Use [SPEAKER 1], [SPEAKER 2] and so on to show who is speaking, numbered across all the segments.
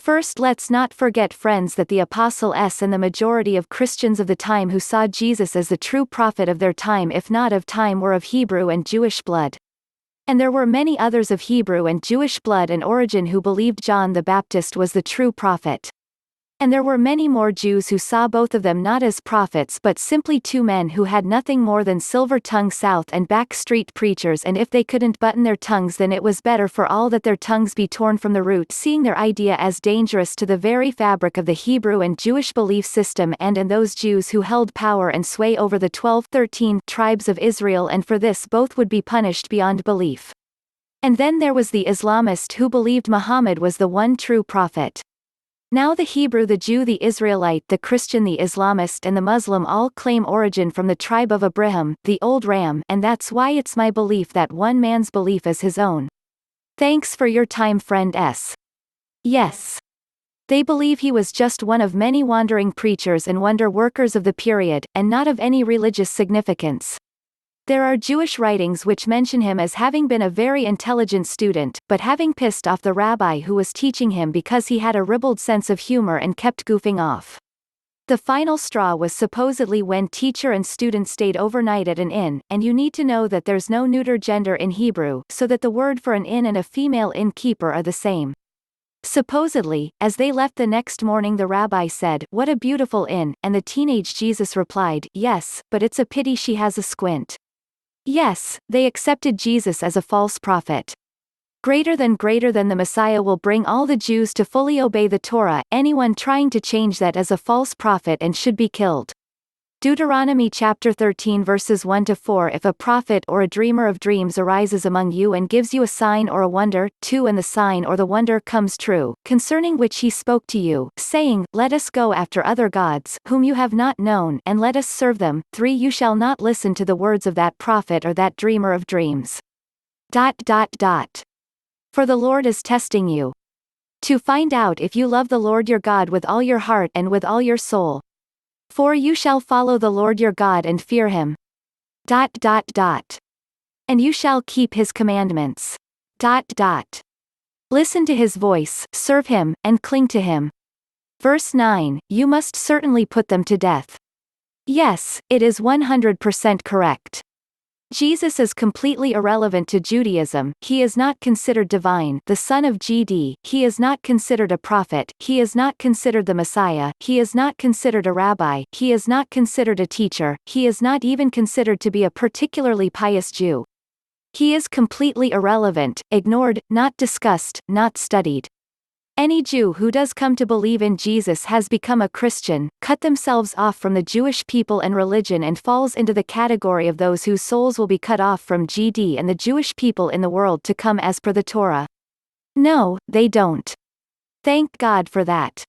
[SPEAKER 1] First, let's not forget, friends, that the Apostle S and the majority of Christians of the time who saw Jesus as the true prophet of their time, if not of time, were of Hebrew and Jewish blood. And there were many others of Hebrew and Jewish blood and origin who believed John the Baptist was the true prophet. And there were many more Jews who saw both of them not as prophets but simply two men who had nothing more than silver-tongued south and back street preachers, and if they couldn't button their tongues then it was better for all that their tongues be torn from the root, seeing their idea as dangerous to the very fabric of the Hebrew and Jewish belief system and those Jews who held power and sway over the 13 tribes of Israel, and for this both would be punished beyond belief. And then there was the Islamist who believed Muhammad was the one true prophet. Now the Hebrew, the Jew, the Israelite, the Christian, the Islamist and the Muslim all claim origin from the tribe of Abraham, the old ram, and that's why it's my belief that one man's belief is his own. Thanks for your time, friend S. Yes. They believe he was just one of many wandering preachers and wonder workers of the period, and not of any religious significance. There are Jewish writings which mention him as having been a very intelligent student, but having pissed off the rabbi who was teaching him because he had a ribald sense of humor and kept goofing off. The final straw was supposedly when teacher and student stayed overnight at an inn, and you need to know that there's no neuter gender in Hebrew, so that the word for an inn and a female innkeeper are the same. Supposedly, as they left the next morning, the rabbi said, "What a beautiful inn," and the teenage Jesus replied, "Yes, but it's a pity she has a squint." Yes, they accepted Jesus as a false prophet. Greater than the Messiah will bring all the Jews to fully obey the Torah. Anyone trying to change that is a false prophet and should be killed. Deuteronomy chapter 13 verses 1-4. If a prophet or a dreamer of dreams arises among you and gives you a sign or a wonder, 2, and the sign or the wonder comes true, concerning which he spoke to you, saying, "Let us go after other gods, whom you have not known, and let us serve them," 3, you shall not listen to the words of that prophet or that dreamer of dreams. For the Lord is testing you to find out if you love the Lord your God with all your heart and with all your soul. For you shall follow the Lord your God and fear him. And you shall keep his commandments. Listen to his voice, serve him, and cling to him. Verse 9, you must certainly put them to death. Yes, it is 100% correct. Jesus is completely irrelevant to Judaism. He is not considered divine, the son of GD, he is not considered a prophet, he is not considered the Messiah, he is not considered a rabbi, he is not considered a teacher, he is not even considered to be a particularly pious Jew. He is completely irrelevant, ignored, not discussed, not studied. Any Jew who does come to believe in Jesus has become a Christian, cut themselves off from the Jewish people and religion, and falls into the category of those whose souls will be cut off from GD and the Jewish people in the world to come as per the Torah. No, they don't. Thank God for that.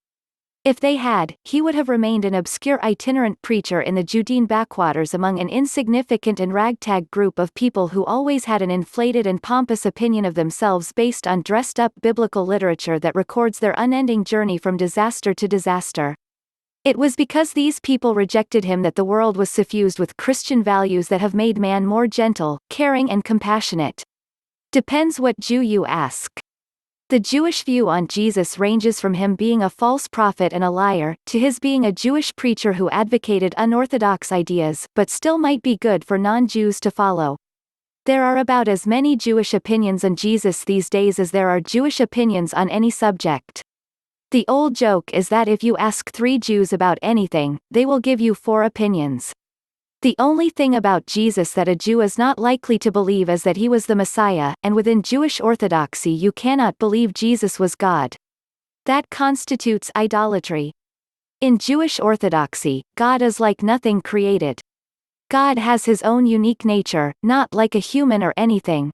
[SPEAKER 1] If they had, he would have remained an obscure itinerant preacher in the Judean backwaters among an insignificant and ragtag group of people who always had an inflated and pompous opinion of themselves based on dressed-up biblical literature that records their unending journey from disaster to disaster. It was because these people rejected him that the world was suffused with Christian values that have made man more gentle, caring and compassionate. Depends what Jew you ask. The Jewish view on Jesus ranges from him being a false prophet and a liar, to his being a Jewish preacher who advocated unorthodox ideas, but still might be good for non-Jews to follow. There are about as many Jewish opinions on Jesus these days as there are Jewish opinions on any subject. The old joke is that if you ask 3 Jews about anything, they will give you 4 opinions. The only thing about Jesus that a Jew is not likely to believe is that he was the Messiah, and within Jewish orthodoxy you cannot believe Jesus was God. That constitutes idolatry. In Jewish orthodoxy, God is like nothing created. God has his own unique nature, not like a human or anything.